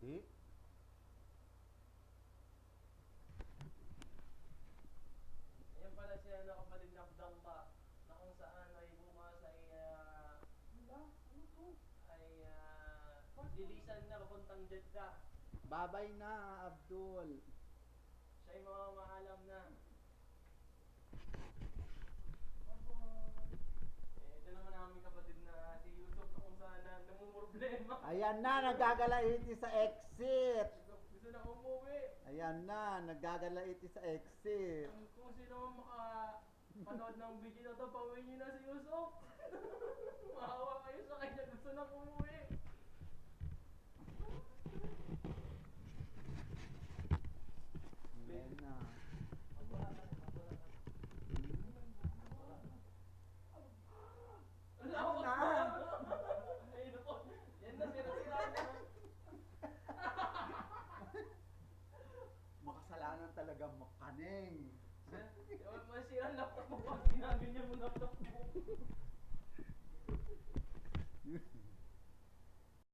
Hindi. Ayan pala siya na kapatid na Abdallah na kung saan ay bukas ay Ano to? ay lilisan na papuntang Jeddah. Babay na, Abdul. Siya ay mamamaalam na. Ito naman ang aming kapatid na si Yusuf na kung saan na namumroblema. Ayan na, nagagalaiti sa exit. Gusto na umuwi. Ayan na, nagagalaiti sa exit. Kung sino man makapanood ng video na to, pauwi niyo na si Yusuf. Maawa kayo sa kanya, gusto na umuwi. Ayan na. Ano na? Ay, naku. Yan na, sira-sira na. Makasalanan talaga makaning. Masira ang laptop mo pag ginaganyan mo laptop mo.